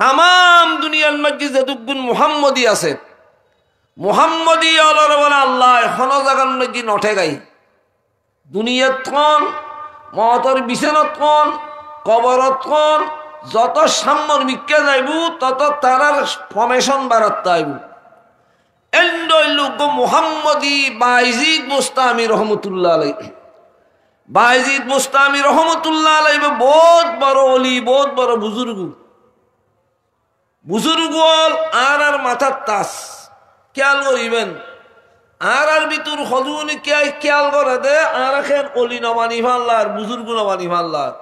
তাম দুনিয়ার মধ্যে যেটুকুন মুহাম্মদী আছে মুহাম্মদী অলর বলে আল্লাহ এখন জাগান মধ্যে নঠে গাই দুনিয়াত কোন মহতর বিছানত কোন কবরত কোন যত সাম্যর মিক্কে যাইব তত তারার ফর্মেশন বাড়াতে আইব এন্ডইলুক মুহাম্মদী বাইজিদ বুস্তামি রহমতুল্লাহ আলাইহি বাইজিদ বুস্তামি রহমতুল্লাহ আলাইহি বহুত বড় ওলি বহুত বড় বুজুর্গ আর মাথার তাস খেয়াল করিবেন আর ভিতর হজুনি খেয়াল করে দে আর খেন অলি নমানি ভাল্লার বুজুর্গ নমানি ভাল্লার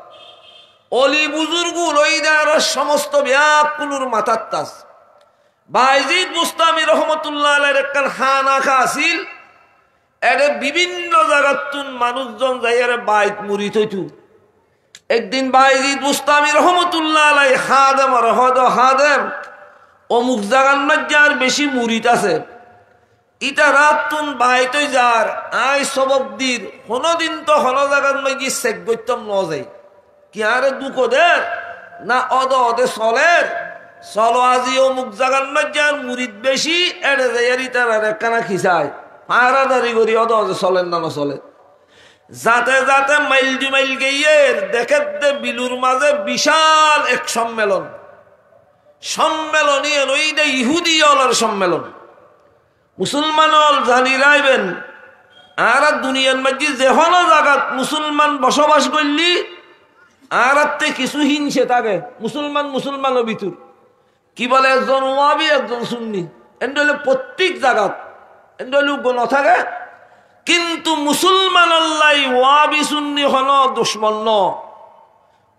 অলি বুজুর্গ লই আর সমস্ত ব্যাকুলুর মাথার তাস বাইজিদ বুস্তামি রহমতুল্লাহ আলাইহির একখান খানা আছিল এর বিভিন্ন জায়গাতুন মানুষজন যাইয়ারে বাইত মুড়ি থইতু একদিন বাইজিদ বুস্তামি রহমতুল্লাহ আলাইহি খাদেম আর খাদেম অমুক জায়গার মধ্যে আর বেশি মুরিদ আছে ইটা রাতুন বাইতই যার আই সবক দির কোনদিন তো হল জায়গার মধ্যে চেক করতাম ন যাই কি আরে দুঃখ দে না অদে চলের চলো আজি অমুক জায়গার মধ্যে আর মুরিদ বেশি এড়ে যাই ইটার আর একখানা খিসায় পাহারাদারি করি অদে চলেন না চলে যাতে যাতে মাইল দু মাইল গিয়ে দেখে দে বিলুর মাঝে বিশাল এক সম্মেলন ওইটা ইহুদি অলর সম্মেলন মুসলমান অল জানি রাইবেন আর দুনিয়ার মধ্যে যে হলো জায়গাত মুসলমান বসবাস করলি আর কিছু হিংসে থাকে মুসলমানের ভিতর কি বলে একজন ওয়াবি একজন সুন্নি এন্ডলে প্রত্যেক জায়গাত এন্ডলে ন থাকে কিন্তু মুসলমান আল্লাহ ওয়াবি সুন্নি হলো দুশ্মন ন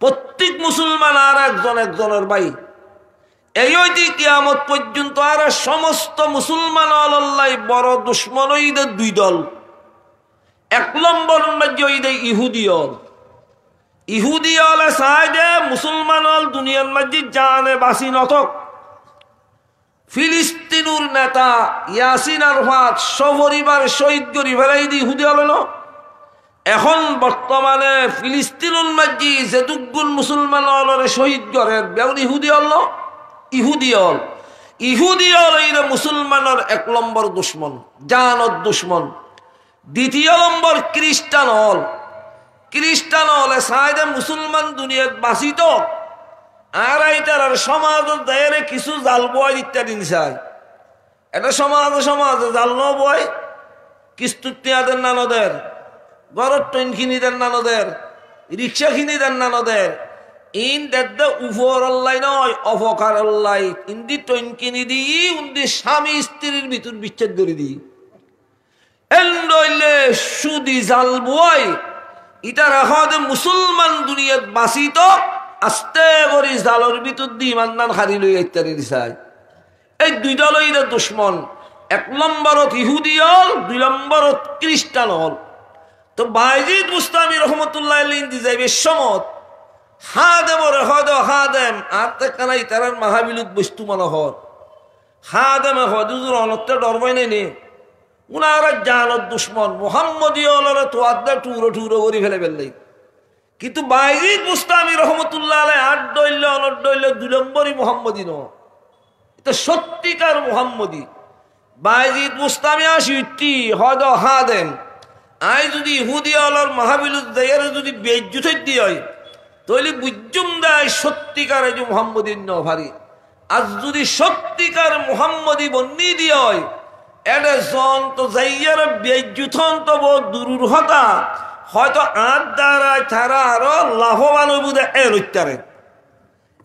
প্রত্যেক মুসলমান আর একজনের ভাই এই কিয়ামত পর্যন্ত আর সমস্ত মুসলমান আল্লাহ বড় দুশ্মন ঈদের দুই দল এক নম্বর মধ্যে ইহুদি হলে চাই দে মুসলমান হল দুনিয়ার মধ্যে জানে বাসি নথক ফিলিস্তিনুর নেতা ইয়াসিন আরফাত সপরিবার শহীদ করি ফেলাই দি ইহুদি হল না এখন বর্তমানে ফিলিস্তিনুর মধ্যে যেটুকুন মুসলমান হলরে শহীদ করে বেউন ইহুদি হল না ইহুদি হল এই মুসলমানের এক নম্বর দুশ্মন জানত দুশ্মন দ্বিতীয় নম্বর খ্রিস্টান হলে সাইদে মুসলমান দুনিয়াত বাঁচিত আর এইটার সমাজত দায়ের কিছু জাল বয় ইত্যাদি নিচায় এটা সমাজে জাল ন বয় কিস্তুতিয়াদের নানদের গরত ট্রেন খিনি দেন নানদের রিক্সা খিনি দেন নানদের ইন দেদ্দা উপর আল্লাহ নয় অপকার আল্লাহ ইন্দি ট্রেন কিনি দিই উন্দি স্বামী স্ত্রীর ভিতর বিচ্ছেদ করে দিই এন্ডইলে সুদি জাল বয় ইটা রাখা মুসলমান দুনিয়াত বাঁচিত আস্তে করে জালর ভিতর দি ইমানদান হারি লই ইত্যাদি দিছায় এই দুই দল দুশ্মন এক নম্বরত ইহুদি হল দুই নম্বরত খ্রিস্টান হল তো বাইজিদ বুস্তামি রহমতুল্লাহ আলাইহি যাইবে সমত হাদেম আর কানাই তার মাহাবিলুত বস্তু মনে হর হাদেমে হদুজুর অনত্তে ডরবাই নেই উনারা জানত দুশ্মন মুহাম্মদী অলরে তো আদা টুরো করে ফেলে কিন্তু বাইজিদ বুস্তামি রহমতুল্লাহ আলাইহি আট দইলে অনট দইলে দুই নম্বরই মুহাম্মদী ন এটা সত্যিকার মুহাম্মদী বাইজিদ বুস্তামি আসি হাদেম আই যদি ইহুদি অলর মাহাবিলুত যাইয়ার যদি বেজ্জুত দি হয় তাহলে বুঝুম দেয় সত্যিকার এই যে মুহাম্মদী ন ভারী আজ যদি সত্যিকার মুহাম্মদী বন্নি দিয়ে হয় এটা জন তো যাইয়ার বেজ্জুথন তো বহুত দূর হতা হয়তো আট দ্বারায় তারা আরো লাভবান বুঝে এর উত্তরে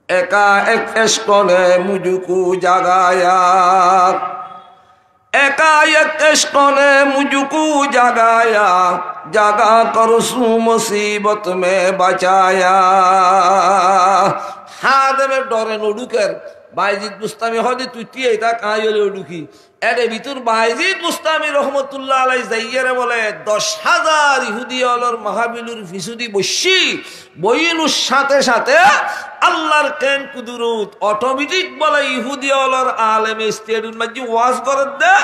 একা এক এসকলে মুজুকু জাগায়া একা এক এসকলে মুজুকু জাগায়া জাগা করসু মুসিবত মে বাঁচায়া হাদেমের ডরে নডুকের বাইজিদ বুস্তামি হদে তুই টিয়ে তা কাঁয়লে উডুকি এর ভিতর বাইজিদ বুস্তামি রহমতুল্লাহ আলাইহি যাইয়ারে বলে 10,000 ইহুদি অলর মাহাবিলুর ফিসুদি বইনুর সাথে সাথে আল্লাহর কেন কুদরত অটোমেটিক বলে ইহুদি অলর আলেম স্টেডুর মাঝে ওয়াজ করে দে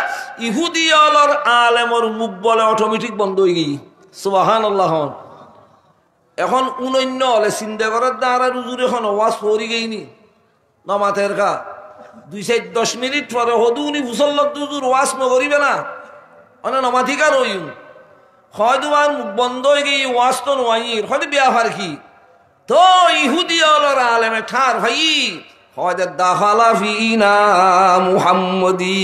ইহুদি অলর আলেমর মুখ বলে অটোমেটিক বন্ধ হয়ে গই সুবহানাল্লাহ এখন উনন্য হলে চিন্তা করার দ্বারা রুজুর এখন ওয়াজ পড়ি গইনি নমাতের কা 2-10 মিনিট পরে হদুনি মুসল্লত দুজুর ওয়াজ নগরিবে না অনে নমাথিকার হইন হয়তো আর মুখ বন্ধ হয়ে গিয়ে ওয়াজ তো নোয়াইর হয়তো বিয়া ফার কি তো ইহুদি অলরা আলেমে ঠার ভাই হয়তো দাখালা ফিনা মুহাম্মদি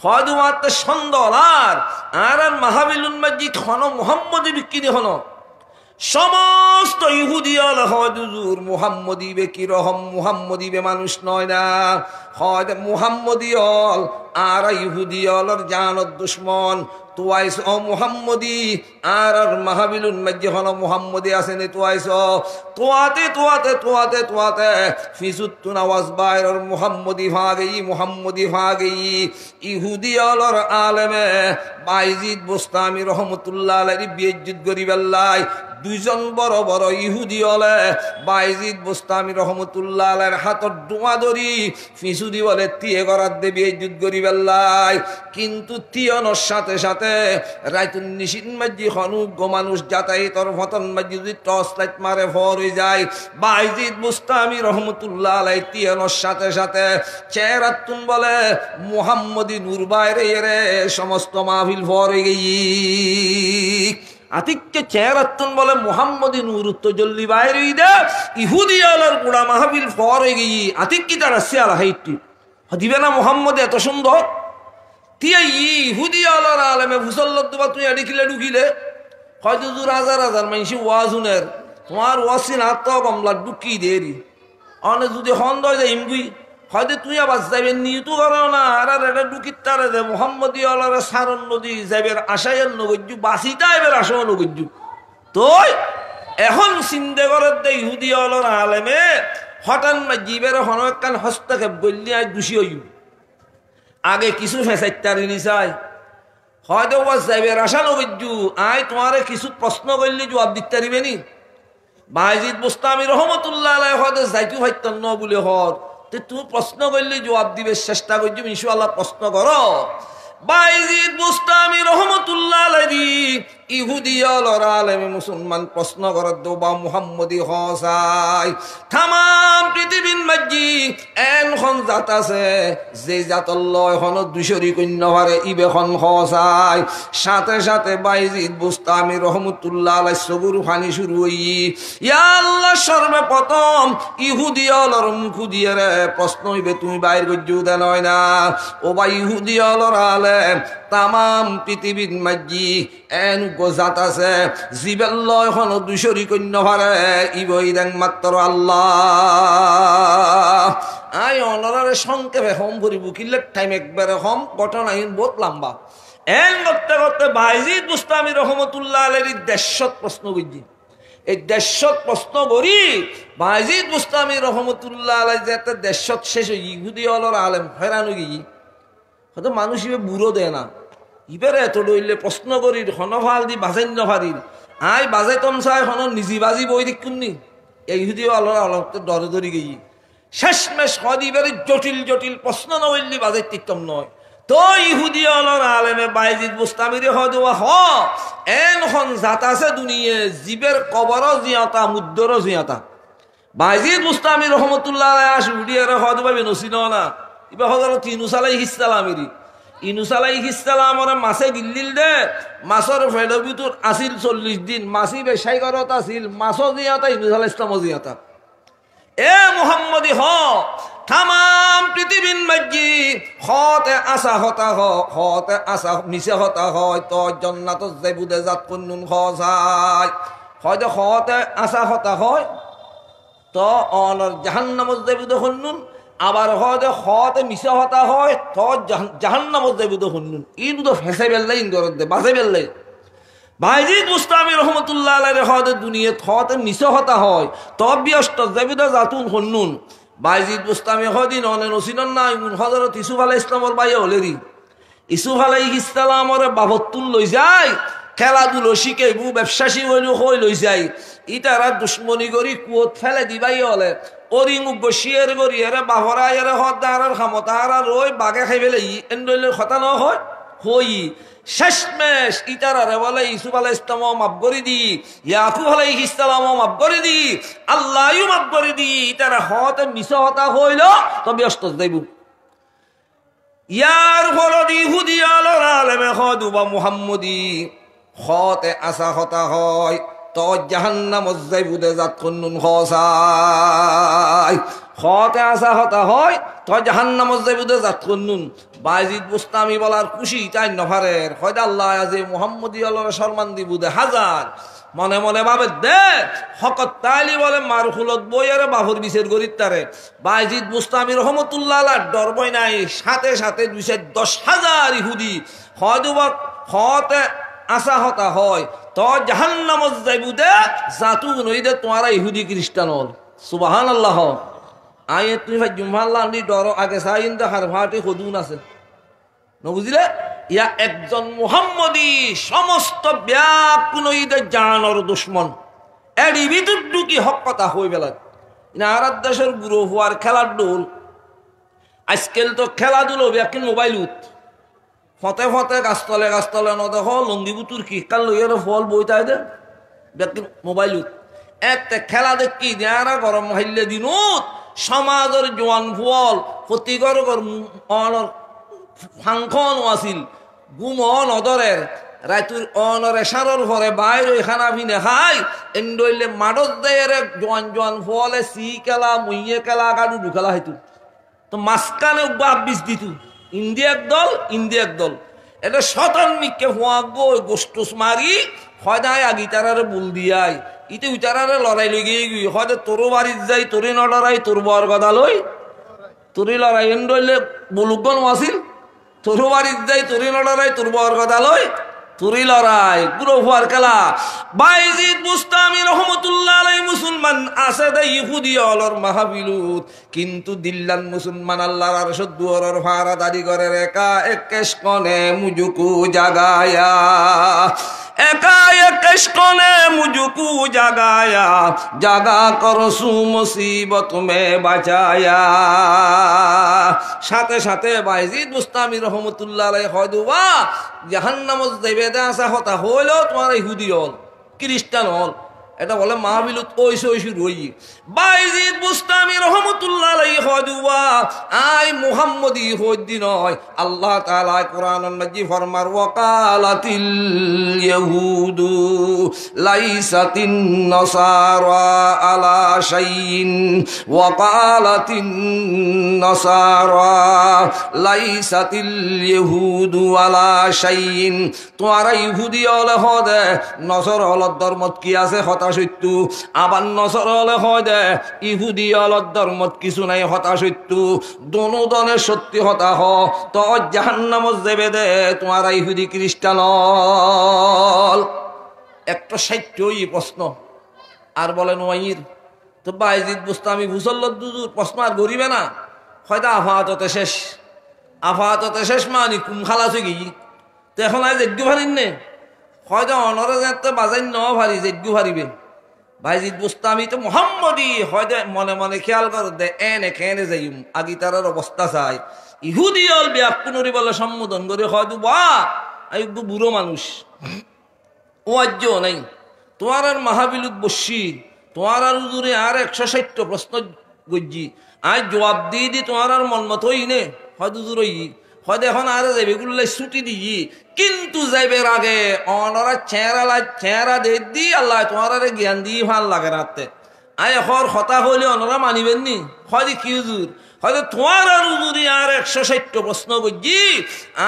হয়তো মাত্র সন্দর আর মাহাবিলুন মসজিদ হন মুহাম্মদি বিক্রি হন সমস্ত ইহুদি আল হজুর মুহাম্মদি বে কি রহম মুহাম্মদি বে মানুষ নয় না হয়তো মুহাম্মদি অল আর ইহুদি অলর জানত দুশ্মন তোয়াইস ও মুহাম্মদি আর মাহাবিলুন মসজিদ হন মুহাম্মদি আসেনি তোয়াইস তোয়াতে তোয়াতে তোয়াতে তোয়াতে ফিসুত্তুন আওয়াজ বাইর মুহাম্মদি মুহাম্মদি ভাগেই ইহুদি অলর আলেমে বাইজিদ বুস্তামি রহমতুল্লাহ আলাইহি বিয়েজিদ গরিবাল্লাই দুইজন বড় বড় ইহুদি হলে বাইজিদ বুস্তামি রহমতুল্লাহ আলাইহির হাতত ডুমা ধরি ফিসুদি বলে তিয়ে করার দেবী যুদ্ধ করিবেল্লাই কিন্তু তিয়নোর সাথে সাথে রাইতুন নিশিন মাঝি হনুক মানুষ যাতায়াতর ফতন মাঝি যদি টর্চ লাইট মারে ফর হয়ে যায় বাইজিদ বুস্তামি রহমতুল্লাহ আলাইহি তিয়নোর সাথে সাথে চেরাতুন বলে মুহাম্মদি নূর বাইরে রে সমস্ত মাহফিল ফর হয়ে গেই আতিককে চেহারাতুন বলে মুহাম্মদি নূর তো জল্লি বাইরে দে ইহুদি আলার গুড়া মাহফিল ফর হয়ে গেই আতিক কি তার আসছে আলা হাইটি দিবে না মুহাম্মদ এত সুন্দর তিয়া ইহুদি আলার আলেমে মুসল্লত দুবা তুই এডিকিলে ঢুকিলে হয়তো জুর হাজার হাজার মানুষ ওয়াজুনের তোমার ওয়াসিন হাত কমলা ঢুকি দেরি অনে যদি হন্দ যায় ইমগুই হয়তো তুই আবার যাবেন নিয়তু করো না আর এটা ঢুকির তারে দে মুহাম্মদি আলার সারণ নদী যাবের আশায়ের নগজ্জু বাসিতা এবার আশাও নগজ্জু তো এখন চিন্তা করার দে ইহুদি আলার আলেমে হঠাৎ না জীবের হনকান হস্তক্ষেপ বললি আজ দোষী হইব আগে কিছু ফেসাইতারি নিচাই হয়তো যাইবের আশা নগজ্জু আয় তোমারে কিছু প্রশ্ন করলি জবাব দিতে পারিবে নি বাইজিদ বুস্তামি রহমতুল্লাহ আলাইহি হয়তো যাইতু ভাইতাম ন বলে হর তুমি প্রশ্ন করলে জবাব দিবে চেষ্টা করছি ইনশাআল্লাহ প্রশ্ন করো বাইজিদ বুস্তামি রহমতুল্লাহ আলাইহি ইহুদি আলর আলেমে মুসলমান প্রশ্ন করার দোবা মুহাম্মদি হসাই তাম পৃথিবীর মাঝি এনখন জাত আছে যে জাতর লয় হন দুশরি কন্য হারে ইবেখন হসাই সাথে সাথে বাইজিদ বুস্তামি রহমতুল্লাহ আলাইহি সবুর ফানি শুরু হই ইয়া আল্লাহ সর্বপ্রথম ইহুদি আলর মুখ দিয়ে রে প্রশ্ন হইবে তুমি বাইর গজ্জু দেন হয় না ও বা ইহুদি আলর আলেম তাম পৃথিবীর মাঝি এন গোজাত আছে জীবের লয় হন দুশরি কন্য হারে ইবই দেন মাত্র আল্লাহ আই অনরারে সংক্ষেপে হম ভরি বুকিলের টাইম একবারে হম ঘটনা বহুত লম্বা এন করতে করতে বাইজিদ বুস্তামি রহমতুল্লাহ আলাইহির দেশত প্রশ্ন বুঝি এই দেশত প্রশ্ন করি বাইজিদ বুস্তামি রহমতুল্লাহ আলাইহি যে একটা দেশত শেষ হই ইহুদি অলর আলেম হয়রান হয়ে গিয়ে হয়তো মানুষ ইবে বুড়ো দেয় না ইবারে এত ডইলে প্রশ্ন করি হনফাল দি বাজাই নফারিল আই বাজাইতম চাই হন নিজি বাজি বই দেখুননি এই ইহুদি অলর আলম ডরে ধরি গিয়ে শেষমেশ হদিবারে জটিল জটিল প্রশ্ন নইলি বাজাই তিকতম নয় তো ইহুদি অলর আলেমে বাইজিদ বুস্তামিরে হদুয়া হ এনখন জাত আছে দুনিয়ে জীবের কবর জিয়াতা মুদ্দর জিয়াতা বাইজিদ বুস্তামি রহমতুল্লাহ আলাইহি আস উডিয়ারে হদুবা নসিন না ইবা হযরত ইউনূস আলাইহিস সালামেরি ইউনূস আলাইহিস সালামর মাছে গিল্লিল দে মাছর ফেডর ভিতর আসিল 40 দিন মাছি বেশাই করত আসিল মাছ জিয়াতা ইউনূস আলাইহিস সালাম জিয়াতা এ মুহাম্মদি হ তাম পৃথিবীর মাঝি হতে আসা হতা হতে আসা মিশে হতা হয় তো জান্নাত যাইবুদে জাত কুন্নুন হসাই হয়তো হতে আসা হতা হয় তো অনর জাহান্নামত যাইবুদে হন্নুন আবার হয়তো হতে মিশে হতা হয় তো জাহান্নামত যাইবুদে হন্নুন ইন তো ফেসে বেললাই ইন্দরত দে বাজে বেললাই বাইজিদ বুস্তামি রহমতুল্লাহ আলাইহি হতে দুনিয়াত হতে মিশে হতা হয় তো বিয়ষ্ট যাইবুদে জাতুন হন্নুন বাইজিদ বুস্তামি হদিন অনে নসিনন না হযরত ইউসুফ আলাইহিস সালামর ভাই হলেরি ইউসুফ আলাইহিস সালামর বাবতুল লই যায় খেলাধুলো শিখাইবু ব্যবসা শিখাইলু হই লই যায় ইতারা দুশ্মনী করি কুয়ত ফেলে দিবাই হলে ওরি মুখ বসিয়ের করি এরে বাহরা এরে হদার ক্ষমতা আর রই বাগে খাই ফেলে এন্ডলের কথা ন হয় হই শেষমেশ ইতারারে বলে ইসুফ আলাইহিস সালাম মাফ করে দি, ইয়াকুব আলাইহিস সালাম মাফ করে দি, আল্লাহও মাফ করে দি। ইতারা হতে মিছা হতা হইল তবে অস্ত যাইব। ইয়ার ফলত ইহুদি আলর আলেমে হদু বা মুহাম্মদি হতে আসা হতা হয় তো জাহান্নামত যাইবু দে জাত কুন্নুন খসাই। হতে আসা হতা হয় তো জাহান্নামত যাইবু দে জাত কুন্নুন। বায়জিদ বুস্তামি বলার খুশি তাই নফারের হয়তো আল্লাহ আজে মুহাম্মদি আলর সম্মান দিবু দে হাজার। মনে মনে ভাবে দে হকত তাইলি বলে মারুফুলত বই আরে বাহুর বিশের গরিব তারে বায়জিদ বুস্তামি রহমতুল্লাহ ডর বই নাই। সাথে সাথে 210,000 ইহুদি হয়তো হতে আসা হতা হয় তো জাহান্নামত যাইবু দে জাতু নই দে তোমারা ইহুদি খ্রিস্টান হল। সুবহানাল্লাহ। আয়ে তুমি ভাই জুমহাল্লাহ নি ডর আগে সাইন দে হার ভাটে খদুন আছে নবুঝিলে ইয়া একজন মুহাম্মদি সমস্ত ব্যাকুল ঈদে জানর দুশ্মন এডি ভিতর ঢুকি হক কথা হই বেলা না আর দেশের গুরু হওয়ার খেলার দোল। আজকাল তো খেলাধুলো ব্যাকিন মোবাইলত ফতে ফতে গাছতলে গাছতলে ন দেখো লঙ্গি বুতুর কি কাল লইয়ার ফল বইতাই দে ব্যাকিন মোবাইলত এতে খেলা দেখি যারা গরম হাইলে দিনত সমাজের জোয়ান ফল প্রতিগর অনর ফাংখন আছিল গুম নদরের রাতুর অনরে সারর ঘরে বাইর খানা পিনে খাই এন্ডইলে মাডত দেয়ের জোয়ান জোয়ান ফলে সি খেলা মুইয়ে খেলা গাড়ু ঢুকালা হইতো তো মাঝখানে বাপ বিষ দিত ইন্ডিয়া এক দল এটা শতান্নিককে হওয়া গো গোষ্ঠুস মারি হয়দায় আগি তারারে বুল দিয়াই ইতে উইতারারে লড়াই লই গিয়ে গিয়ে হয়তো তোরও বাড়ির যাই তোরে ন লড়াই তোর বর গদা লই তোরে লড়াই এন্ডইলে বলুকগণ আসিল তোরও বাড়ির যাই তোরে ন লড়াই তোর বর গদা লই তোরই লড়াই গুরু হওয়ার খেলা। বায়জিদ বুস্তামি রহমতুল্লাহ আলাইহি মুসলমান আছে দে ইহুদি অলর মাহফিলত কিন্তু দিল্লান মুসলমান আল্লাহর আরশত দুয়ারের ফারা দাদি করে একা একেশ কোণে মুজুকু জাগায়া একা একেশ কোণে মুজুকু জাগায়া জাগা করসু মুসিবত মে বাঁচায়া। সাথে সাথে বায়জিদ বুস্তামি রহমতুল্লাহ আলাইহি হয়দুবা জাহান্নামত যাইবে দে আসা হতা হইলেও তোমার ইহুদি হল খ্রিস্টান হল এটা বলে মাহবিলত ওইসে ওইসে রই। বায়জিদ বুস্তামি রহমতুল্লাহ আলাইহি হয়দুবা আই মুহাম্মদি হইদি নয় আল্লাহ তাআলা কোরআনুল মাজিদ ফরমার ওয়াকালাতিল ইয়াহুদু লাইসাতিন নাসারা আলা শাইইন ওয়াকালাতিন নাসারা লাইসাতিল ইয়াহুদু আলা শাইইন। তোমরা ইহুদি হলে হদে নসর হলর ধর্মত কি আছে হতাশত্য আবার নসর হলে হয় দে ইহুদি হলর ধর্মত কিছু নাই হতাশত্য দোনো দনের সত্যি হতা হ তো জাহান্নামত যাবে দে তোমারা ইহুদি খ্রিস্টান একটা সাহিত্যই প্রশ্ন আর বলেন ওয়াইর তো বায়জিদ বুস্তামি ভুসল্লত দুজুর প্রশ্ন আর গরিবে না হয়তো আফাততে শেষ মানি কুম খালাস হয়ে গিয়ে তো এখন আর যজ্ঞ ভারিন নে হয়তো অনরে যেতে বাজাই ন ভারি যজ্ঞ ভারিবে। বায়জিদ বুস্তামি তো মুহাম্মদি হয়তো মনে মনে খেয়াল কর দে এনে খেনে যাইম আগি তারার অবস্থা চাই ইহুদি হল ব্যাকুনরি বলে সম্বোধন করে হয়তো বা একটু বুড়ো মানুষ ও আজ্য নাই তোমার আর মাহাবিলুত বসি তোমার আর উজুরে আর 160 প্রশ্ন গজ্জি আজ জবাব দিয়ে দি তোমার আর মন মত হই নে হয়তো উজুরই হয়তো এখন আর যাইবে গুল্লাই ছুটি দিই কিন্তু যাইবের আগে অনরা চেহারা দে দি আল্লাহ তোমার জ্ঞান দিয়ে ভাল লাগে রাতে আয় হর হতা হইলে অনরা মানিবেন নি হয়তো কি হুজুর হয়তো তোমার আর উজুরি আর 160 প্রশ্ন বুঝি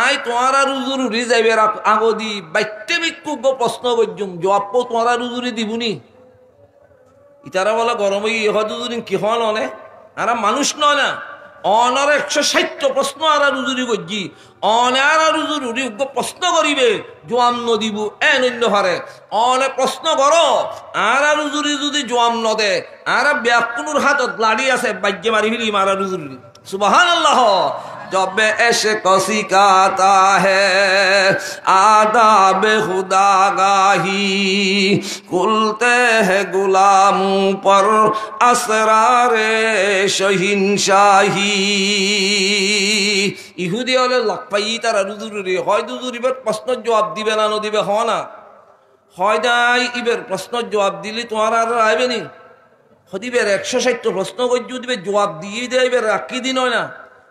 আয় তোমার আর উজুর উড়ি যাইবে আগদি বাইটে বিক্ষুব্ধ প্রশ্ন বুঝুম জবাব তোমার আর উজুরি দিবনি ইতারা বলে গরম হয়তো উজুরি কি হল অনে আর মানুষ নয় না অনার 160 প্রশ্ন আর উজুরি বুঝি অনার আর উজুরি প্রশ্ন করিবে জোয়াম নদিবু এনন্য হারে অনে প্রশ্ন করো আর উজুরি যদি জোয়াম নদে আর ব্যাকুনুর হাতত লাড়ি আছে বাজ্যে মারি ফিরি মারা উজুরি সুবহানাল্লাহ। जब इश्क सिखाता है आदाब खुदागाही खुलते हैं गुलामों पर असरारे शहिनशाही। ইহুদি হলে লক পাই তারা রুজুরি হয় দুজুরিবার প্রশ্ন জবাব দিবে না নদিবে হ না হয় নাই ইবের প্রশ্ন জবাব দিলি তোমার আর আইবে নি হদিবের 160 প্রশ্ন করজু দিবে জবাব দিয়ে দেয় এবার রাখি দিন হয় না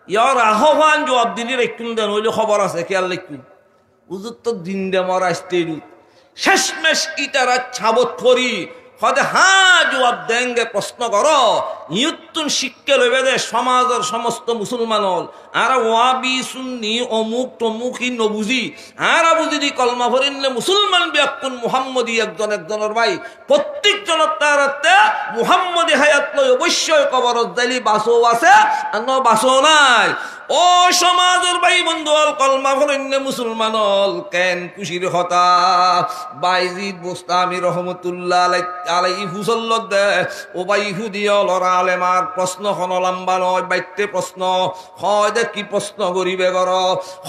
ইয়ার আহ্বান জবাব দিলি রেখুন দেন হইলে খবর আছে খেয়াল রেখুন হুজুর তো দিন দে মরা আসতে শেষমেশ ইতারা ছাবত করি হদে হ্যাঁ জবাব দেঙ্গে প্রশ্ন করো নিয়তুন শিক্ষা লইবে দে সমাজের সমস্ত মুসলমান হল আর ওয়াবি সুন্নি অমুক তমুকি নবুজি আর বুঝি দি কলমা ভরিনলে মুসলমান ব্যাকুন মুহাম্মদি একজন একজনের ভাই প্রত্যেক জনের তারাতে মুহাম্মদি হায়াত লই অবশ্যই কবরত যাইলি বাসও আছে আর ন বাসও নাই। ও সমাজের ভাই বন্ধু হল কলমা ভরিনলে মুসলমান হল কেন খুশির হতা বাইজিদ বুস্তামি রহমতুল্লাহ আলাইহি হুসল্লত দে ও ভাই ইহুদি লরা আলেমার প্রশ্ন খন লম্বা নয় বাইতে প্রশ্ন হয় দে কি প্রশ্ন করিবে গর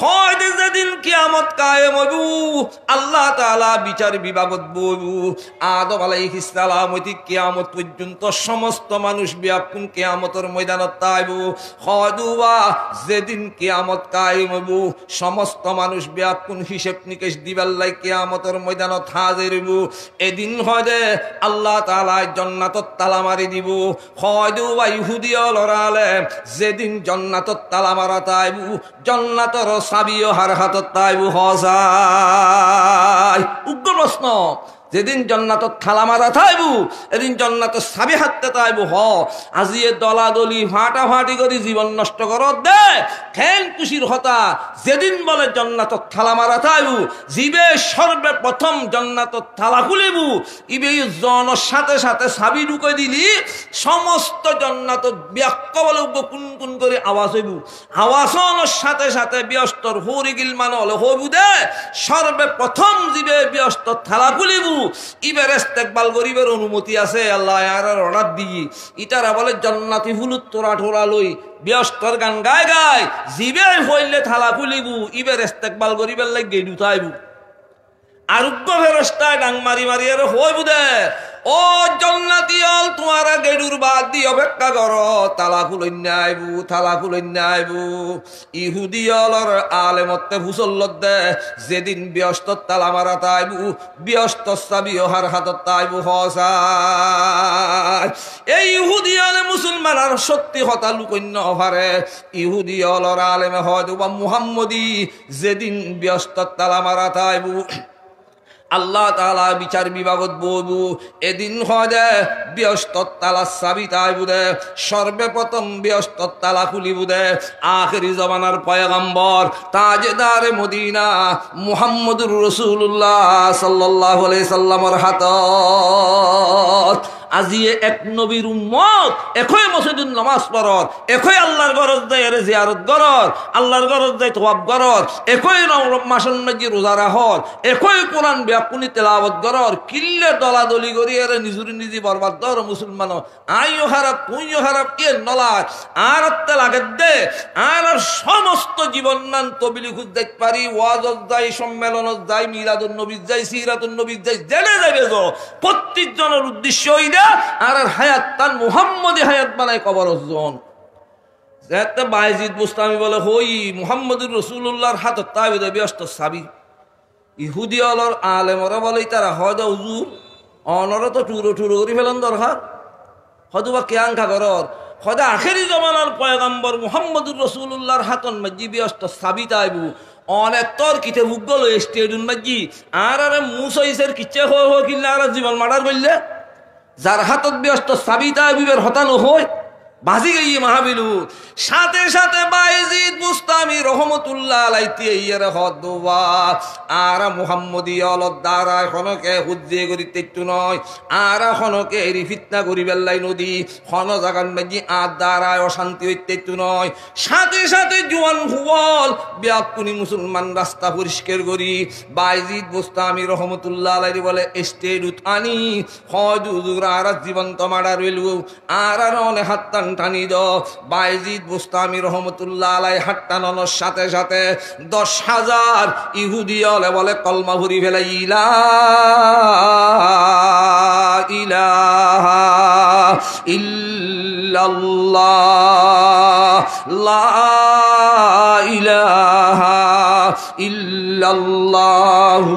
হয় দে যেদিন কিয়ামত কায়েম হইবু আল্লাহ তাআলা বিচার বিভাগত বইবু আদম আলাইহিস সালাম হইতে কিয়ামত পর্যন্ত সমস্ত মানুষ বিয়াকুন কিয়ামতের ময়দানত তাইবু হয় দুবা যেদিন কিয়ামত কায়েম হইবু সমস্ত মানুষ বিয়াকুন হিসাব নিকেশ দিবার লাই কিয়ামতের ময়দানত হাজির হইবু এদিন হয় দে আল্লাহ তাআলা জান্নাতত তালা মারি দিব হয় দুবা ইহুদি লরালে যেদিন জান্নাতত তালা মারা তাইবু জান্নাতর চাবিও হার হাতত তাইবু হসাই উগ্র প্রশ্ন যেদিন জান্নাতত থালা মারা থাইবু এদিন জান্নাতত চাবি হাতে তাইবু হ আজিয়ে দলাদলি ফাটাফাটি করে জীবন নষ্ট করত দে খেন খুশির হতা যেদিন বলে জান্নাতত থালা মারা থাইবু জীবে সর্বে প্রথম জান্নাতত থালা খুলিবু ইবে জনের সাথে সাথে চাবি ঢুকে দিলি সমস্ত জান্নাতত ব্যাখ্যা বলে কোন কোন করে আওয়াজ হইবু আওয়াজনের সাথে সাথে ব্যস্তর হরি গিলমান হলে হইবু দে সর্বে প্রথম জীবে ব্যস্ত থালা খুলিবু ইবের ইস্তেকবাল গরিবের অনুমতি আছে আল্লাহ আর অর্ডার দিই ইতারা বলে জান্নাতি ফুলুত তোরা ঠোরা লই ব্যস্তর গান গায় গায় জিবে হইলে থালা খুলিবু ইবের ইস্তেকবাল গরিবের লাগে গেডু তাইবু আরোগ্য ফেরস্তায় ডাং মারি মারি আর হইবু দে ও জান্নাতি হল তোমারা গেডুর বাদ দি অপেক্ষা করো তালা খুলইন্যা আইবু থালা খুলইন্যা আইবু ইহুদি হলর আলেমতে ফুসল্লত দে যেদিন ব্যস্ত তালা মারা তাইবু ব্যস্ত চাবি হার হাতত তাইবু হসাই এই ইহুদি হলে মুসলমান আর সত্যি হতা লুকন্য পারে ইহুদি হলর আলেমে হয়তো বা মুহাম্মদি যেদিন ব্যস্ত তালা মারা তাইবু আল্লাহ তাআলা বিচার বিভাগত বইবু এদিন হয় দে ব্যস্ত তালা চাবি তাইবু দে সর্বপ্রথম ব্যস্ত তালা খুলিবু দে আখিরি জমানার পয়গম্বর তাজদারে মদিনা মুহাম্মদুর রাসূলুল্লাহ সাল্লাল্লাহু আলাইহি সাল্লামের হাতত আজিয়ে এক নবীর উম্মত একই মসজিদুন নামাজ পড়র একই আল্লাহর গরজ দেয় এর জিয়ারত গরর আল্লাহর গরজ দেয় তওয়াব গরর একই মাসন মাজি রোজা রাহর একই কোরআন ব্যাকুনি তেলাওয়াত গরর কিল্লে দলাদলি করি এর নিজুরি নিজে বরবাদ দর মুসলমান আইও খারাপ তুইও খারাপ কে নলাজ আর আত্তে লাগে দে আর সমস্ত জীবন নান তবিলি খুঁজ দেখতে পারি ওয়াজত যাই সম্মেলনত যাই মিলাদুন নবী যাই সিরাতুন নবী যাই জেনে যাবে যো প্রত্যেক জনের উদ্দেশ্য আর হায়াত তান মুহাম্মদি হায়াত বানায় কবর জন যেতে বাইজিদ বুস্তামি বলে হই মুহাম্মদুর রাসূলুল্লাহর হাতত তাইবে ব্যস্ত চাবি ইহুদি অলর আলেমরা বলে তারা হয়তো হুজুর অনরা তো টুরো টুরো করে ফেলান দরকার হয়তো বা কে আঙ্কা করর হয়তো আখেরি জমানার পয়গম্বর মুহাম্মদুর রাসূলুল্লাহর হাতন মাজি ব্যস্ত চাবি তাইবু অনেক তোর কিতে ভুগল স্টেডিয়াম মাজি আর আরে মুসাইসের কিচ্ছে হয়ে হয়ে কিনলে আর জীবন মার্ডার করলে যার হাতত ব্যস্ত সাবিতা বিবের হতানো হয় বাজি গিয়ে মাহাবিলু সাথে সাথে বাইজিদ বুস্তামি রহমতুল্লাহ আলাইহি ইয়ার হদওয়া আর মুহাম্মদি অলদ দ্বারা খনকে হুজ্জে করিতে একটু নয় আর খনকে এরি ফিতনা করিবার লাই নদী খন জাগান মাঝি আর দ্বারা অশান্তি হইতে একটু নয় সাথে সাথে জোয়ান হুয়াল ব্যাকুনি মুসলমান রাস্তা পরিষ্কার করি বাইজিদ বুস্তামি রহমতুল্লাহ আলাইহি বলে স্টেড উঠানি হয় দুজুরা আর জীবন্ত মারা রইল আর অনে হাত্তান টানি দ বাইজিদ বুস্তামি রহমতুল্লাহ আলাই হাট্টানোর সাথে সাথে 10,000 ইহুদি বলে কলমা ভরি ফেলে ইলা ইলাহা ইল্লাল্লাহ লা ইলাহা ইল্লাল্লাহু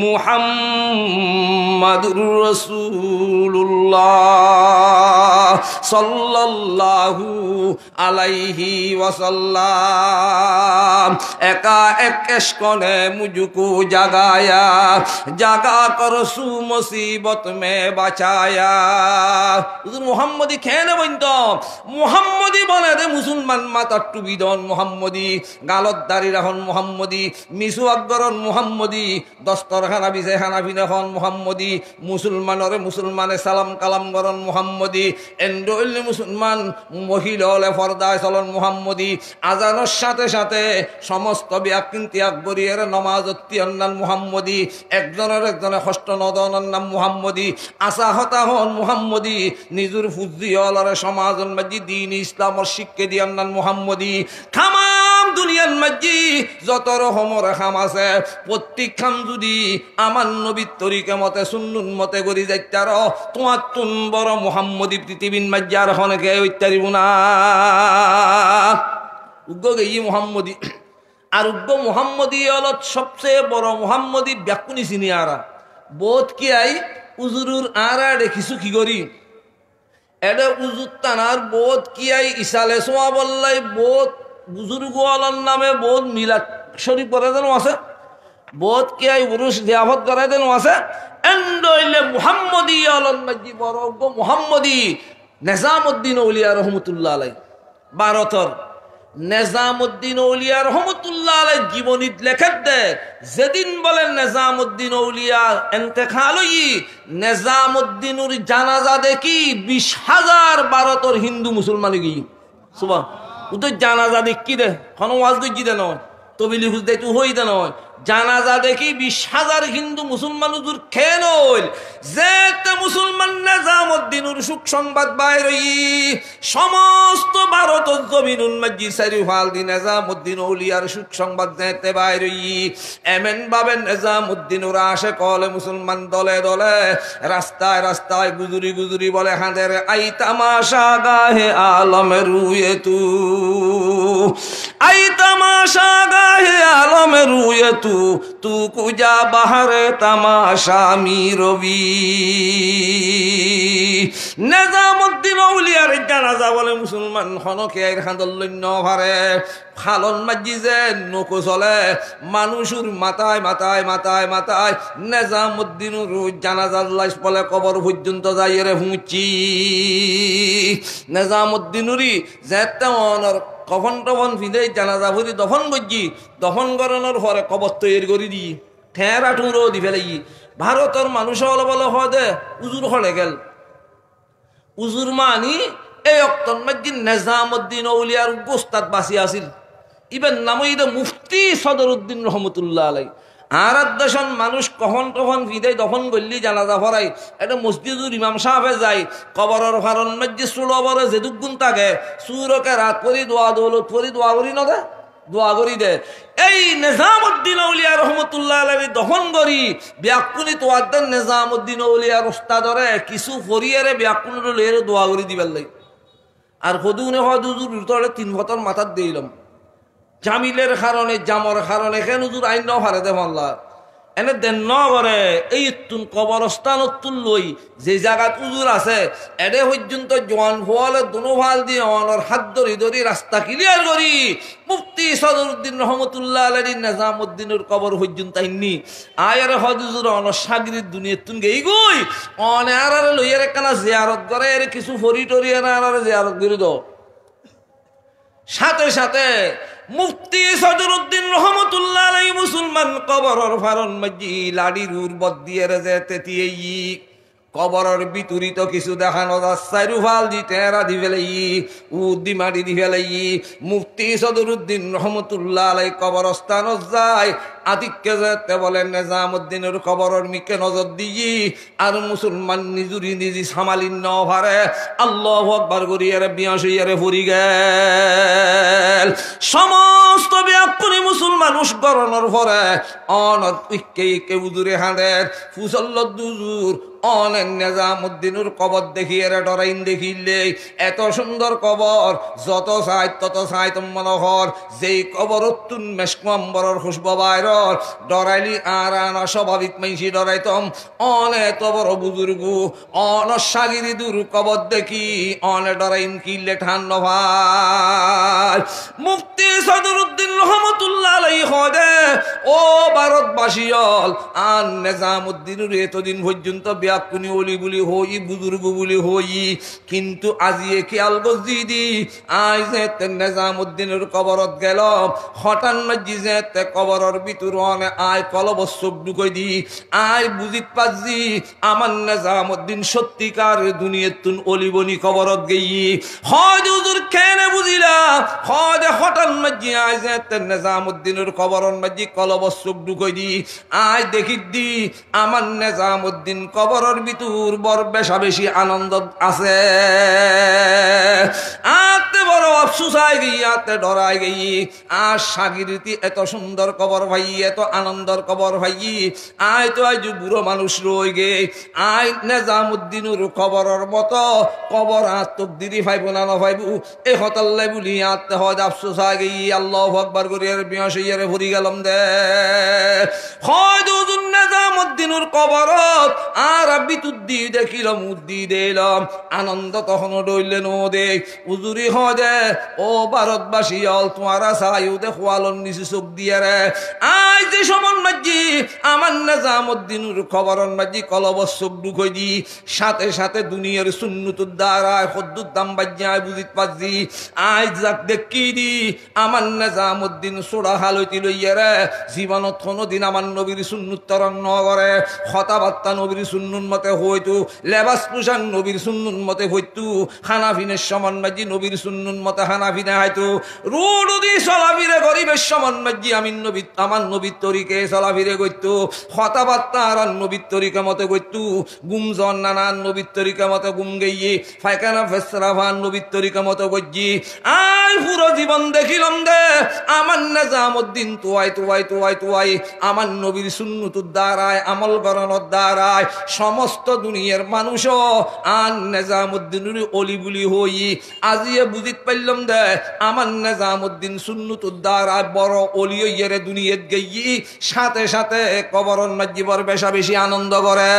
মুহাম্মাদুর রাসূলুল্লাহ সাল্লাল্লাহু আলাইহি ওয়াসাল্লাম। একা একেশ কনে মুঝকো জাগায়া জাগা করসু মুসিবত মে বাঁচায়া। হুজুর মুহাম্মদি খেয়ে বইন্ত মুহাম্মদি বলে রে মুসলমান মাতার টুবি দন মুহাম্মদি গালত দাড়ি রাখন মুহাম্মদি মিসু আকবরন মুহাম্মদি দস্তরখানা বিছে হানাফি রাখন মুহাম্মদি মুসলমানরে মুসলমানে সালাম কালাম গরন মুহাম্মদি এন্ডোইলে মুসলমান মহিলা হলে ফরদায় চলন মুহাম্মদি আজানের সাথে সাথে সমস্ত ব্যাকিন ত্যাগ করিয়ে নমাজ অন্যান মুহাম্মদি একজনের হষ্ট নদনের নাম মুহাম্মদি আসা হতা হন মুহাম্মদি নিজুর ফুজি অলরে সমাজন মাঝি দিন ইসলামর শিক্ষা দিয়ে অন্যান মুহাম্মদি খামাম দুনিয়ার মাঝি যত রকমের খাম আছে প্রত্যেক খাম যদি আমার নবীর তরিকা মতে সুন্নুন মতে করি যাইতার তোমার তুন বড় মুহাম্মদি পৃথিবীর মাঝি আর হনকে ইত্যাদি না উগ্র গেই মুহাম্মদি আর উগ্র মুহাম্মদি হল সবচেয়ে বড় মুহাম্মদি ব্যাকুনি সিনিয়ারা বোধ কি আই উজুরুর আর দেখিছো কি করি এটা উজুর টানার বোধ কি আই ইসালে সোয়া বললাই বোধ বুজুর্গ আলার নামে বোধ মিলাদ শরীফ করে দেন আছে বোধ কি আই পুরুষ জিয়াফত করে দেন আছে এন্ডইলে মুহাম্মদি আলার মাঝি বড় উগ্র মুহাম্মদি নিজামউদ্দিন আউলিয়া রহমতুল্লাহ আলাই ভারতর নিজামউদ্দিন আউলিয়া রহমতুল্লাহ আলাই জীবনীত লেখেন দে যেদিন বলেন নিজামউদ্দিন আউলিয়া ইন্তেকাল হই নিজামউদ্দিনের জানাজা দেখি 20,000 ভারতের হিন্দু মুসলমান গই সুবহান উদয় জানাজা দেখি দে কোন ওয়াজ গই দে নয় তবিলি হুজ দে তুই হই দে নয় জানাজা দেখি 20,000 হিন্দু মুসলমান উজুর খেন হইল যে মুসলমান নিজামউদ্দিনের সুখ সংবাদ বাইর হই সমস্ত ভারতের জমিনুন মাঝি সারিফাল দি নিজামউদ্দিন আউলিয়ার সুখ সংবাদ যেতে বাইর হই এমন ভাবে নিজামউদ্দিনের আশে কলে মুসলমান দলে দলে রাস্তায় রাস্তায় গুজুরি গুজুরি বলে হাঁদের আই তামাশা গাহে আলমে রুয়ে তু আই তামাশা গাহে আলমে রুয়ে তু তু কুজা বাহারে তামাশা মি রবি। নিজামউদ্দিন আউলিয়ার জানাজা বলে মুসলমান হনকে খান্দল্য ভারে ফালন মাঝি যে নৌকো চলে মানুষের মাথায় মাথায় মাথায় মাথায় নিজামউদ্দিনের জানাজার লাশ বলে কবর পর্যন্ত যাই রে হুঁচি নিজামউদ্দিনেরই যে তেমন কফন টফন ফিদে জানাজা ভরি দফন করছি দফন করানোর পরে কবর তৈরি করে দি ঠেরা টুরো দি ফেলে ভারতের মানুষ হলে বলে হয় দে উজুর হলে গেল উজুর মানি এই অক্তন মাঝি নিজামউদ্দিন আউলিয়ার গোস্তাদ বাসি আসিল ইবেন নাম মুফতি সদরউদ্দিন রহমতুল্লাহ আলাই আর দেশন মানুষ কখন কখন ফিদে দফন করলি জানাজা ভরাই এটা মসজিদুর ইমাম সাহেবে যায় কবরের ফারন মধ্যে সুলবরে যেদুক গুণ থাকে সুরকে রাত পরি দোয়া দৌলত পরি দোয়া করি না দে দোয়া করি দে এই নিজামউদ্দিন আউলিয়া রহমতুল্লাহ আলাইহি দফন করি ব্যাকুনি তোয়ার দেন নিজামউদ্দিন আউলিয়ার ওস্তাদরে কিছু ফরিয়ারে ব্যাকুনের লইরে দোয়া করি দিবার লাই আর কদুনে হয় দুজুর ভিতরে 3 বছর মাথার দিলাম জামিলের কারণে জামর কারণে কেন হুজুর আইন ন হারে দে মাল্লা এনে দেন ন করে এই তুন কবরস্থানত লই যে জায়গাত উজুর আছে এডে পর্যন্ত জোয়ান ফোয়ালে দুনো ভাল দিয়ে অনর হাত ধরি ধরি রাস্তা ক্লিয়ার করি মুফতি সদরউদ্দিন রহমতুল্লাহ আলাইহি নিজামউদ্দিনের কবর পর্যন্ত আইনি আয়ার হজুর অনর সাগরির দুনিয়াত তুন গই গই অনে আর লইয়ার কানা জিয়ারত করে এর কিছু ফরি টরি আর জিয়ারত করি দাও সাথে সাথে মুফতি সদরউদ্দিন রহমতুল্লাহ আলাইহি মুসলমান কবরের ফারন মাঝি লাড়ির উর্বত দিয়ে যেতে তিয়েই কবরের বিতরিত কিছু দেখানো যাচ্ছে রুফাল দি তেরা দি ফেলাই উদ্দি মাটি দি ফেলাই মুফতি সদরউদ্দিন রহমতুল্লাহ আলাইহি কবরস্থান যায় আতিককে যেতে বলেন নিজামুদ্দিনের কবরের মিকে নজর দিই আর মুসলমান নিজুরি নিজি সামালিন ন পারে আল্লাহু আকবার করিয়ারে বিয়াশিয়ারে ফুরি গেল সমস্ত ব্যাকুনি মুসলমান উস্করণের পরে অনত ইকে ইকে উজুরে হাঁদের ফুসল্ল দুজুর অনেক নিজামুদ্দিনের কবর দেখিয়ে ডরাইন দেখিলে এত সুন্দর কবর যত চাই তত চাই তোম মনোহর যেই কবর তুন মেসকম্বরের খুশব বাইরর ডরাইলি আর আনা স্বাভাবিক মাইসি ডরাইতম অনেক বড় বুজুর্গ অনসাগিরি দূর কবর দেখি অনে ডরাইন কিলে ঠান্ড ভাই মুফতি সদরুদ্দিন রহমতুল্লাহ আলাইহি হদে ও ভারতবাসীল আর নিজামুদ্দিনের এতদিন পর্যন্ত ব্যাকুনি ওলি বলি হই বুজুর্গ বলি হই কিন্তু আজিয়ে খেয়াল গজি আজ যেতে নিজামুদ্দিনের কবরত গেল হঠাৎ মাঝি যেতে কবরের ভিতর আয় কলবস্যক ঢুকই দি আয় বুঝিত পাচ্ছি আমার নিজামুদ্দিন সত্যিকার দুনিয়ার তুন অলিবনি কবরত গেই হয় হুজুর কেনে বুঝিলাম হয় হঠাৎ মাঝি আয় যেতে নিজামুদ্দিনের কবরের মাঝি কলবস্যক ঢুকই দি আয় দেখি দি আমার নিজামুদ্দিন কবরের ভিতর বড় বেশা বেশি আনন্দ আছে আতে বড় আফসোস আই গই আতে ডরাই গই আর সাগিরতি এত সুন্দর কবর ভাই এত আনন্দর কবর ভাই আয় তো আজ বুড়ো মানুষ রই গে আয় নিজামুদ্দিনের কবরের মতো কবর আত্মক দিদি ভাইব না ভাইবু এ হতাল্লাই বলি আতে হয় আফসোস আই গই আল্লাহু আকবার করিয়ার বিয়াশিয়ারে ভরি গেলাম দে হয় দুজন নিজামুদ্দিনের কবরত আর বিতুদ্দি দেখিলাম উদ্দি দিলাম আনন্দ তখন ডইলে নো দে উজুরি হদে ও ভারতবাসী অল তোমারা চাইও দেখোয়ালন নিচে চোখ দিয়ে রে আই যে সমন মাঝি আমার নিজামুদ্দিনের খবরন মাঝি কলবস চোখ ঢুকই দি সাথে সাথে দুনিয়ার সুন্নতুর দ্বারায় খদ্দুর দাম বাজ্যায় বুঝিত পাচ্ছি আই যাক দেখি দি আমার নিজামুদ্দিন সোড়া হালতি লইয়া রে জীবনত কোনোদিন আমার নবীর সুন্নত তরং নগরে কথাবার্তা নবীর সুন্নুন মতে হইতো লেবাস পোশাক নবীর সুন্নুন মতে হইতো হানাফিনের সমান মাঝি নবীর সুন্নুন মতে হানাফিনে হয়তো রুডি চলাফিরে গরিবের সমান মাঝি আমি নবী আমার নবীর তরিকে চলাফিরে গইতো কথাবার্তা আর নবীর তরিকা মতে গইতো গুমজন নানান নবীর তরিকা মতে গুম গইয়ে ফায়খানা ফেসরাফান নবীর তরিকা মতো গজ্জি আই পুরো জীবন দেখিলাম দে আমার নিজামুদ্দিন তোয়াই আমার নবীর সুন্নতুর দ্বারায় আমল করানোর দ্বারায় সমস্ত দুনিয়ার মানুষও আর নিজামুদ্দিনের অলি বুলি হই আজিয়ে বুঝিত পাইলাম দে আমার নিজামুদ্দিন সুন্নতুর দ্বারায় বড় অলি হইয়ারে দুনিয়াত গেই সাথে সাথে কবরন মাজিবর বেশা বেশি আনন্দ করে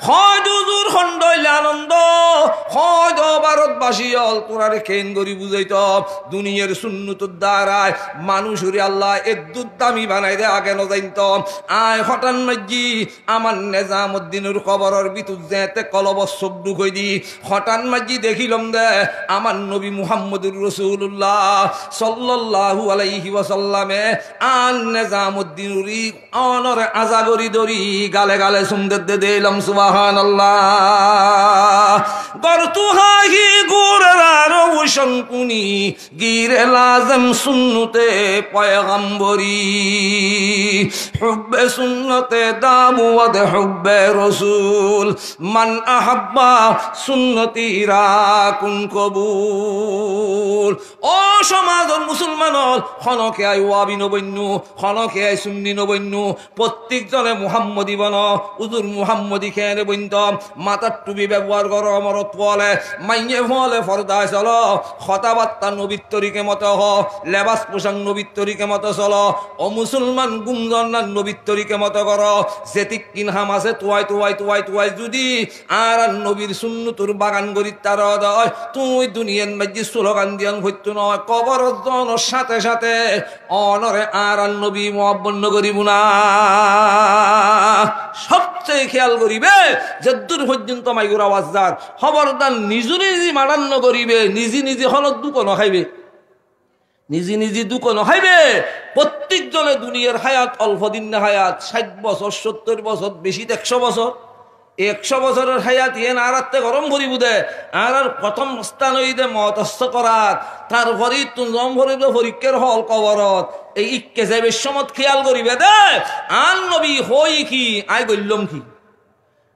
হয় দুজুর খন্ডইলে আনন্দ হয় ভারতবাসী অল তোরারে কেন করি বুঝাইত দুনিয়ার সুন্নতুর দ্বারায় মানুষরে আল্লাহ এদ্দুত দামি বানাই দে আগে নজাইত আয় হঠাৎ মাঝি আমার নিজামুদ্দিনের কবরের ভিতর যেতে কলবস চোখ ঢুকই দি হঠাৎ মাঝি দেখিলাম দে আমার নবী মুহাম্মদুর রাসূলুল্লাহ সাল্লাল্লাহু আলাইহি ওয়াসাল্লামে আর নিজামুদ্দিনের অনরে আজাগরি দরি গালে গালে সুন্দর দে দিলাম সুবহানাল্লাহ গরতু হাহি গুরার ওশঙ্কুনি গিরে লাজম সুন্নতে পয়গম্বরি হুব্বে সুন্নতে দামুদ হুব্বে রাসূল মান আহাব্বা সুন্নতি রাকুন কবুল ও সমাজের মুসলমান খনকে আই ওয়াবি নবন্য খনকে আই সুন্নি নবন্য প্রত্যেকজনে মুহাম্মদি বন উজুর মুহাম্মদি খেয়ে বইন্ত মাথার টুপি ব্যবহার করো অমরত বলে মাইয়ে ফলে ফরদায় চলো কথাবার্তা নবীর তরিকে মতো হ লেবাস পোশাক নবীর তরিকে মতো চলো ও মুসলমান গুমজন্নার নবীর তরিকে মতো করো যেতিক কিনহাম আছে তুয়াই যদি আর নবীর সুন্নতুর বাগান গরিত তার দয় তুই দুনিয়ার মাঝে স্লোগান দিয়ান হইতো নয় কবর সাথে সাথে অনরে আর নবী মহাবন্য করিব না সবচেয়ে খেয়াল করিবে যে দূর পর্যন্ত মাইগুর আওয়াজ যার খবরদার নিজে নিজে মারান্ন করিবে নিজে নিজে হলত দুঃখ নখাইবে নিজে নিজে দুঃখ নখাইবে প্রত্যেকজনে দুনিয়ার হায়াত অল্প দিন না হায়াত 60 বছর 70 বছর বেশি 100 বছর 100 বছরের হায়াত ইয়ে আরাতে গরম করিব দে আর প্রথম স্থান হইতে মতস্থ করাত তারপরে তুম ভরিব পরীক্ষার হল কবরত এই ইক্কে যাইবে সমত খেয়াল করিবে দে আন নবী হই কি আই গল্যম কি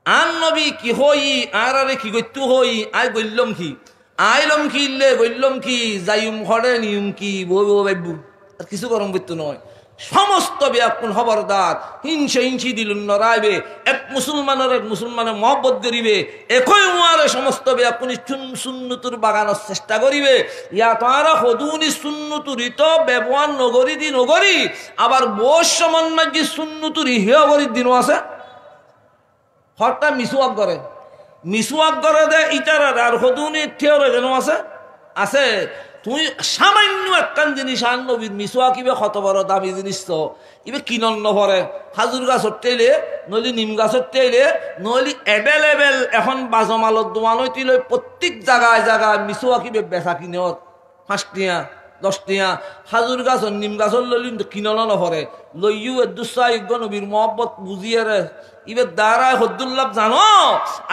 আন নবী কি হই আর আরে কি গত্যু হই আই গল্যম কি আইলম কি ইল্লে গল্যম কি যাইম ঘরে নিয়ম কি বউ বাইবু আর কিছু গরম করতে নয় সমস্ত ব্যাকুল খবরদার হিংসা হিংসি দিলুন নরাইবে এক মুসলমানের মহব্বত করিবে একই উয়ারে সমস্ত ব্যাকুল সুন্নতুর বাগানোর চেষ্টা করিবে ইয়া তারা হদুনি সুন্নতুরি তো ব্যবহার নগরী দি নগরী আবার বোস সমান্মাজি সুন্নতুরি হেয় গরির দিনও আছে হরটা মিসুয়াক করে দে ইটারা আর হদুনি ঠিয়রে যেন আছে তুই সামান্য একখান জিনিস আন নবীর মিসুয়া কিবে কত বড় দামি জিনিস তো ইবে কিনন নভরে খাজুর গাছর টেলে নইলে নিম গাছর টেলে নইলে এভেলেবেল এখন বাজমালত দোয়ান হইতিল প্রত্যেক জায়গায় মিসুয়া কিবে বেচা কিনত 5 টিয়া 10 টিয়া খাজুর গাছর নিম গাছর লইলি কিনন নভরে লইও দুসাইগ নবীর মহব্বত বুঝিয়ে রে ইবে দাঁড়ায় হদ্দুল্লাহ জানো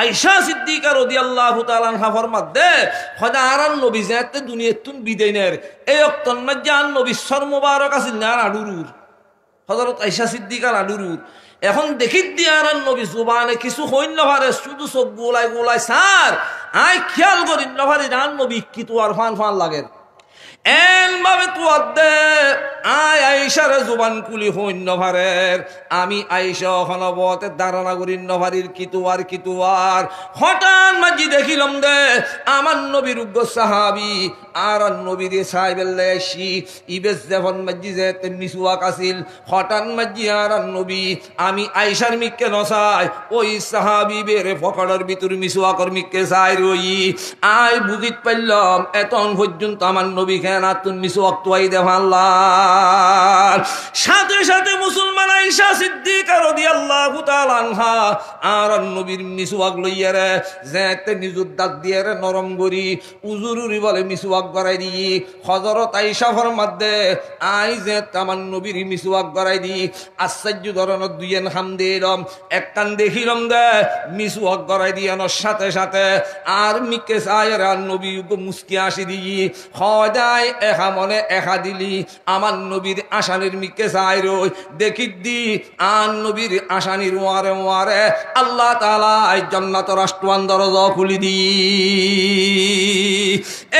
আয়েশা সিদ্দিকা রাদিয়াল্লাহু তাআলা আনহা ফরমাদে খোদা আরান নবী যাতে দুনিয়াতুন বিদাইনের এই ওয়াক্তন মধ্যে আন নবী সর মুবারক আছিল না আডুরুর হযরত আয়েশা সিদ্দিকা আডুরুর এখন দেখিত দি আরান নবী জুবানে কিছু হইন না পারে শুধু চোখ গোলাই স্যার আই খেয়াল করিন না পারে আন নবী কি তো আর ফান লাগে এন ভাবে তো দে আয় আয়েশার জুবান কুলি হইন ভারের আমি আয়েশা হনবতে ধারণা করি নভারির কিতুয়ার হঠাৎ মাঝি দেখিলাম দে আমার নবীর উগ্র সাহাবি আর নবীর সাহেবেল্লে আসি ইবেস যখন মাঝি যেতে মিসুয়াক আসিল হঠাৎ মাঝি আর নবী আমি আয়েশার মিককে নসাই ওই সাহাবি বেরে ফকড়ের ভিতর মিসুয়াকর মিককে চাই রই আয় বুঝিত পারলাম এতন পর্যন্ত আমার নবী খেনাতুন মিসুয়াক তোয়াই দেভাল্লাহ সাথে সাথে মুসলমান আয়েশা সিদ্দিকা রাদিয়াল্লাহু তাআলা আনহা আর নবীর মিসওয়াক লইয়া রে যেতে নিজুর দাঁত দিয়ে রে নরম করি উজুরুরি বলে মিসওয়াক গড়াই দি হযরত আয়েশা ফরমাদে আই যে আমার নবীর মিসওয়াক গড়াই দি আশ্চর্য ধরনের দুইয়েন খাম দিলাম একখান দেখিলাম দে মিসওয়াক গড়াই দিয়ানোর সাথে সাথে আর মিকে সায়ের আর নবী মুস্কি আসি দি খদাই এহা মনে এহা দিলি আমার নবীর আসানির মিকে চাই রই দেখি দি আন নবীর আসানির ওয়ারে আল্লাহ তাআলা জান্নাত রাষ্ট্রবান দরজা খুলি দি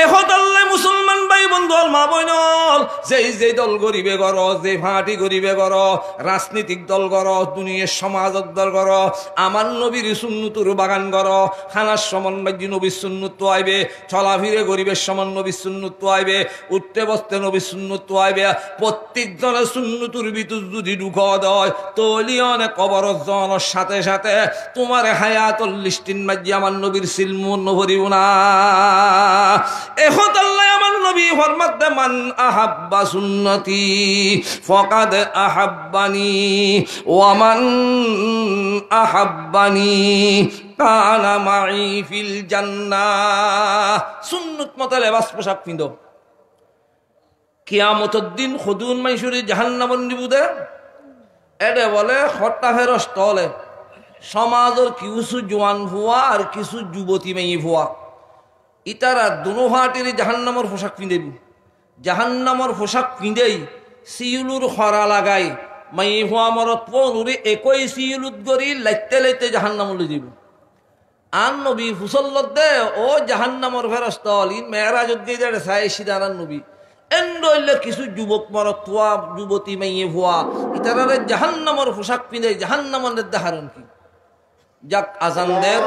এহত আল্লাহ মুসলমান ভাই বন্ধু মা বইনল যেই দল গরিবে গর যে ফাটি গরিবে গর রাজনীতিক দল গর দুনিয়ার সমাজত দল গর আমার নবীর সুন্নতুর বাগান গর খানার সমান বাজি নবীর সুন্নত আইবে চলাফিরে গরিবের সমান নবীর সুন্নত আইবে উঠতে বসতে নবীর সুন্নত আইবে প্রত্যেক জনের সুন্নতুর ভিতর যদি ঢুক দেয় তলিয়নে কবর জনের সাথে সাথে তোমার হায়াতুল লিস্টিন মাঝি আমার নবীর সিলমুন নভরিব না এখন আল্লাহ আমার নবী ফরমাতে মান আহাব্বা সুন্নতি ফাকাদ আহাব্বানি ওয়া মান আহাব্বানি কানা মাই ফিল জান্নাহ সুন্নত মতে লেবাস পোশাক পিন্ধো কিয়ামতের দিন খুদুন মাইশুরি জাহান্নামন নিবুদে এডে বলে হট্টা ফেরস তলে সমাজের কিছু জোয়ান ভুয়া আর কিছু যুবতী মেয়ে ভুয়া ইতারা দুনো ভাটির জাহান্নামর পোশাক পিঁধেব জাহান্নামর পোশাক পিঁধেই সিউলুর খরা লাগাই মেয়ে ভুয়া মরত পনুরে একই সিউলুত গড়ি লাইতে লাইতে জাহান্নামলে দিব আন নবী ফুসল্লত দে ও জাহান্নামর ফেরস তল ইন মেয়েরাজত গিয়ে সাই সিদারান নবী এন্ডলে কিছু যুবক মরতুয়া যুবতী মেয়ে ভুয়া ইতারারে জাহান্নামর পোশাক পিঁধে জাহান্নামের দাহারণ কি যাক আজানদের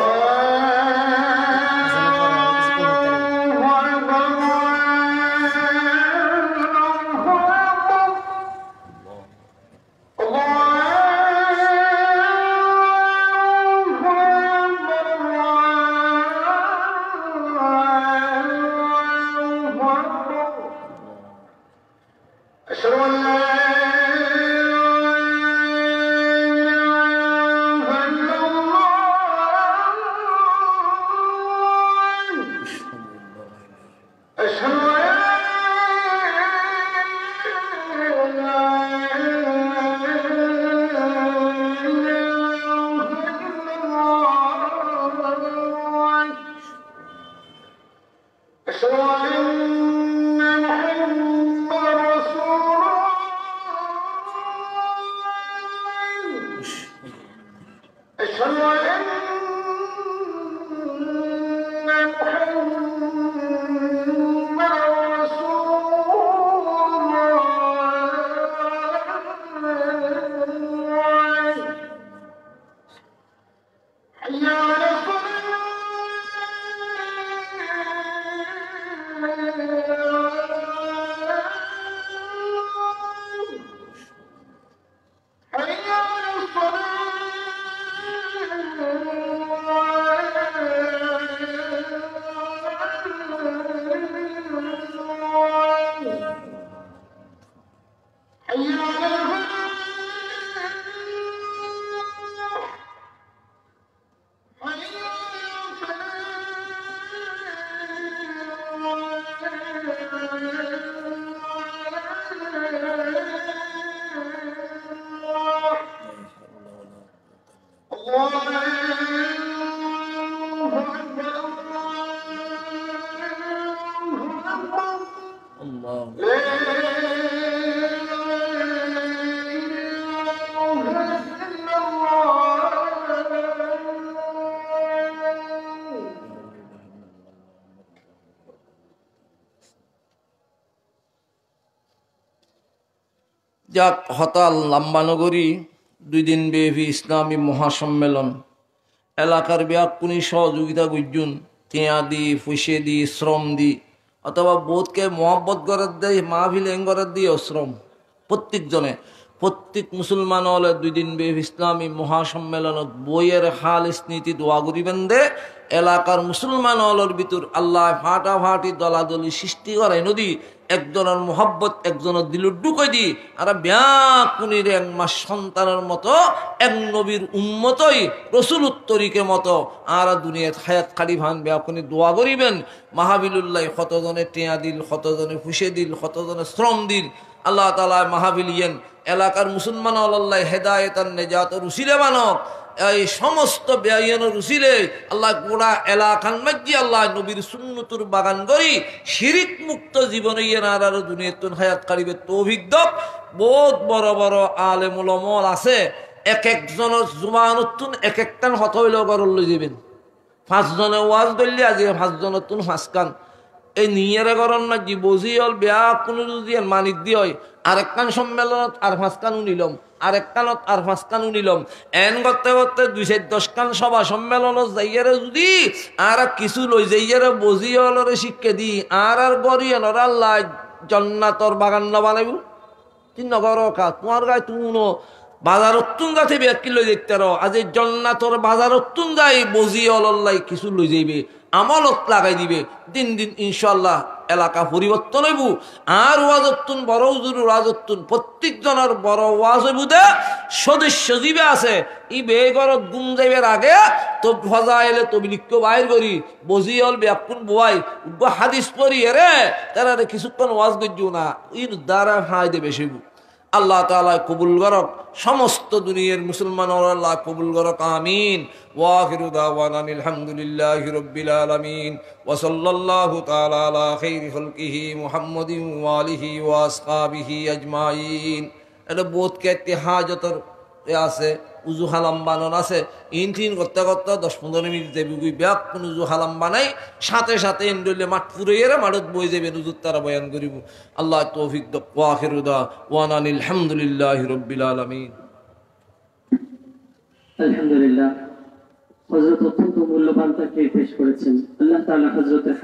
আল্লাহ যাক হতাল লাম্বানগরী 2 দিন ব্যাপী ইসলামী মহাসম্মেলন এলাকার ব্যাকুনি সহযোগিতা গুজুন টিয়া দি পয়সে দি শ্রম দি অথবা বোধকে মহব্বত করার দেয় মাহফিল করার দিয়ে শ্রম প্রত্যেক মুসলমান হলে 2 দিন ব্যাপী ইসলামী মহাসম্মেলনত বইয়ের হালিস নীতি দোয়া করিবেন দে এলাকার মুসলমান হলের ভিতর আল্লাহ ফাটাফাটি দলাদলি সৃষ্টি করাই নদী একজনের মোহব্বত একজনের দিল ঢুকাই দি আর ব্যাকুনির 1 মাস সন্তানের মতো এক নবীর উম্মতই রসুল উত্তরিকে মতো আর দুনিয়াত হায়াত খালি ভান ব্যাকুনি দোয়া করিবেন মাহাবিলুল্লাহ কতজনে টিয়া দিল কতজনে ফুসে দিল কতজনে শ্রম দিল আল্লাহ তাআলা মাহাবিলিয়েন এলাকার মুসলমান আল্লাহ হেদায়েতান নেজাত রুসিলে বানক এই সমস্ত বেআইনের রুসিলে আল্লাহ গোড়া এলাকার মধ্যে আল্লাহ নবীর সুন্নতুর বাগান করি শিরিক মুক্ত জীবনে আর দুনিয়াতুন হায়াত কারিবে তৌফিক দাও বহুত বড় বড় আলেম উলামা আছে এক একজনের জুমানতুন এক একটান হত হইলেও গরল লই যাবেন 5 জনে ওয়াজ দল্লি আজি 5 জনতুন 5 কান এই নিয়ের গরম না জি বজি হল বেয়া কোনো যদি মানিক দিয়ে হয় আরেক কান সম্মেলনত আর 5 কান নিলাম আরেক কানত আর 5 কান নিলাম এন করতে করতে 210 কান সভা সম্মেলনত যাইয়ারে যদি আর কিছু লই যাইয়ারে বজি হলরে শিক্ষা দি আর গরিয়ানর আল্লাহ জান্নাতর বাগান না বানাইব তিন নগর কা তোমার গায় তুনো বাজারতুন যাতে ব্যাকি লই দেখতে রো আজ জান্নাতর বাজারতুন যাই বজি হলল্লাই কিছু লই যাইবে আমলত লাগাই দিবে দিন দিন ইনশাআল্লাহ এলাকা পরিবর্তন হইব আর ওয়াজতুন বড় হুজুর ওয়াজতুন প্রত্যেক জনের বড় ওয়াজ হইব দে সদস্য জীবে আছে ই বেগরত গুম যাইবার আগে তো ফজাইলে তো বিলিক্য বাইর করি বজিয়ল ব্যাকুন বয় হাদিস পড়ি রে তারা কিছুক্ষণ ওয়াজ গজ্জু না ইর দ্বারা ফায়দা বেশি আল্লাহ তাআলা কবুল করক সমস্ত দুনিয়ার মুসলমান আল্লাহ কবুল করক আমিন ওয়া আখিরু দাওয়ানা আলহামদুলিল্লাহি রাব্বিল আলামিন ওয়া সাল্লাল্লাহু তাআলা আলা খাইরি খালকিহি মুহাম্মাদিন ওয়া আলিহি ওয়া আসহাবিহি আজমাইন এটা বহুত কে হাজতর আছে উজু হালাম বানান আছে ইনটিন করতে করতে 10-15 মিনিট যাবি গুই ব্যাক কোন উজু হালাম বানাই সাথে সাথে ইন্ডলে মাঠ ফুরাইয়া মাঠত বই যাবে উজুর তারা বয়ান করিব আল্লাহ তৌফিক দাও ওয়া আখিরু দাওয়ানা আলহামদুলিল্লাহি রাব্বিল আলামিন আলহামদুলিল্লাহ হযরত অত্যন্ত মূল্যবান তাকে পেশ করেছেন আল্লাহ তাআলা হযরতের